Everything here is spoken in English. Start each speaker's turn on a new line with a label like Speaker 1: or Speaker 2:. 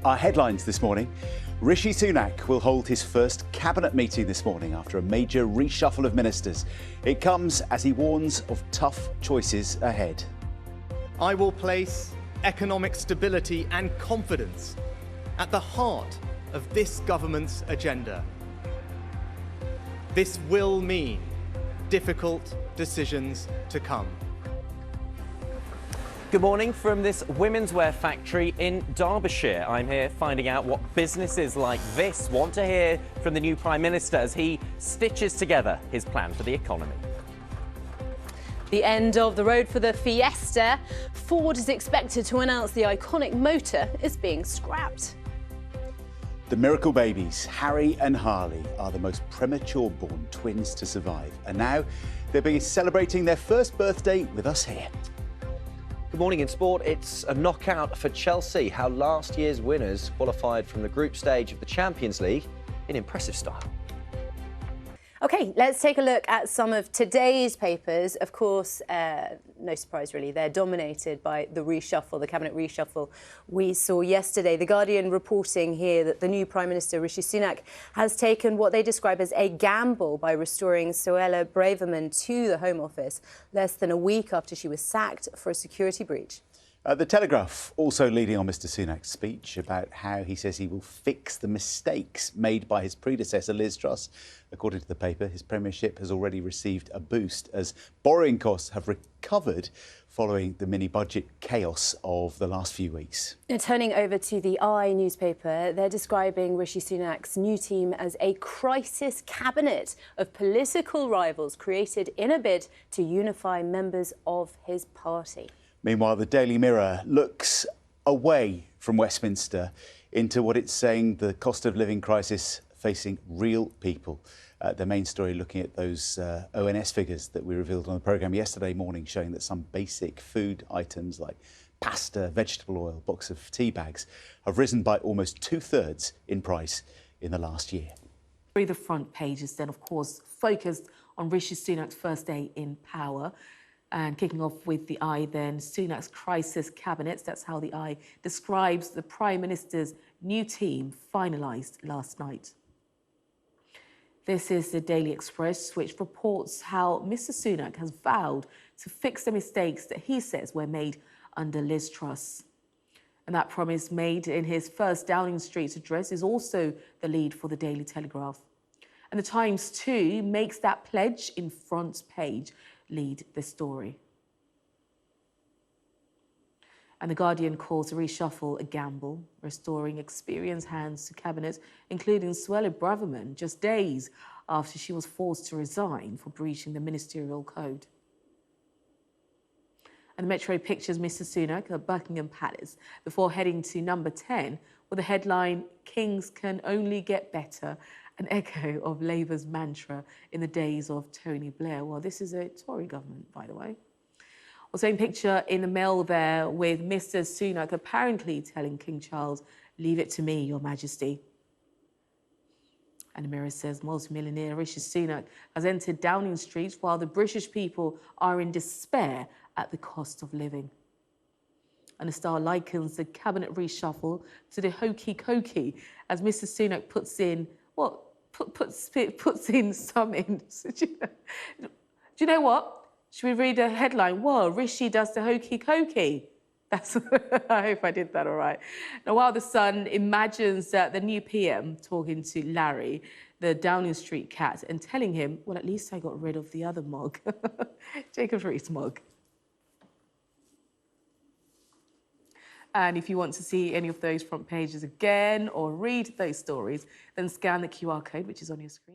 Speaker 1: Our headlines this morning. Rishi Sunak will hold his first cabinet meeting this morning after a major reshuffle of ministers. It comes as he warns of tough choices ahead.
Speaker 2: I will place economic stability and confidence at the heart of this government's agenda. This will mean difficult decisions to come.
Speaker 3: Good morning from this women's wear factory in Derbyshire. I'm here finding out what businesses like this want to hear from the new Prime Minister as he stitches together his plan for the economy.
Speaker 4: The end of the road for the Fiesta. Ford is expected to announce the iconic motor is being scrapped.
Speaker 1: The miracle babies, Harry and Harley, are the most premature born twins to survive. And now they'll be celebrating their first birthday with us here.
Speaker 5: Good morning in sport. It's a knockout for Chelsea, how last year's winners qualified from the group stage of the Champions League in impressive style.
Speaker 4: OK, let's take a look at some of today's papers. Of course, no surprise really, they're dominated by the reshuffle, the cabinet reshuffle we saw yesterday. The Guardian reporting here that the new Prime Minister, Rishi Sunak, has taken what they describe as a gamble by restoring Suella Braverman to the Home Office less than a week after she was sacked for a security breach.
Speaker 1: The Telegraph also leading on Mr Sunak's speech about how he says he will fix the mistakes made by his predecessor, Liz Truss. According to the paper, his premiership has already received a boost as borrowing costs have recovered following the mini-budget chaos of the last few weeks.
Speaker 4: Now, turning over to the I newspaper, they're describing Rishi Sunak's new team as a crisis cabinet of political rivals created in a bid to unify members of his party.
Speaker 1: Meanwhile, the Daily Mirror looks away from Westminster into what it's saying the cost of living crisis facing real people. The main story looking at those ONS figures that we revealed on the programme yesterday morning, showing that some basic food items like pasta, vegetable oil, box of tea bags have risen by almost 2/3 in price in the last year.
Speaker 6: The front page is then, of course, focused on Rishi Sunak's first day in power. And kicking off with the I then, Sunak's crisis cabinet. That's how the I describes the Prime Minister's new team finalised last night. This is the Daily Express, which reports how Mr Sunak has vowed to fix the mistakes that he says were made under Liz Truss. And that promise made in his first Downing Street address is also the lead for the Daily Telegraph. And the Times too makes that pledge in front page lead the story. And the Guardian calls the reshuffle a gamble, restoring experienced hands to cabinet, including Suella Braverman, just days after she was forced to resign for breaching the ministerial code. And the Metro pictures Mr Sunak at Buckingham Palace before heading to number 10 with the headline, "Kings can only get better," an echo of Labour's mantra in the days of Tony Blair. Well, this is a Tory government, by the way. Also in picture in the Mail there with Mr Sunak apparently telling King Charles, "Leave it to me, Your Majesty." And the Mirror says multimillionaire Rishi Sunak has entered Downing Street while the British people are in despair at the cost of living. And the Star likens the cabinet reshuffle to the hokey cokey as Mr Sunak puts in some in. Do you know what? Should we read a headline? Whoa, Rishi does the hokey cokey. That's. I hope I did that all right. Now, while the Sun imagines the new PM talking to Larry, the Downing Street cat, and telling him, well, at least I got rid of the other mug, Jacob Rees mug. And if you want to see any of those front pages again or read those stories, then scan the QR code, which is on your screen.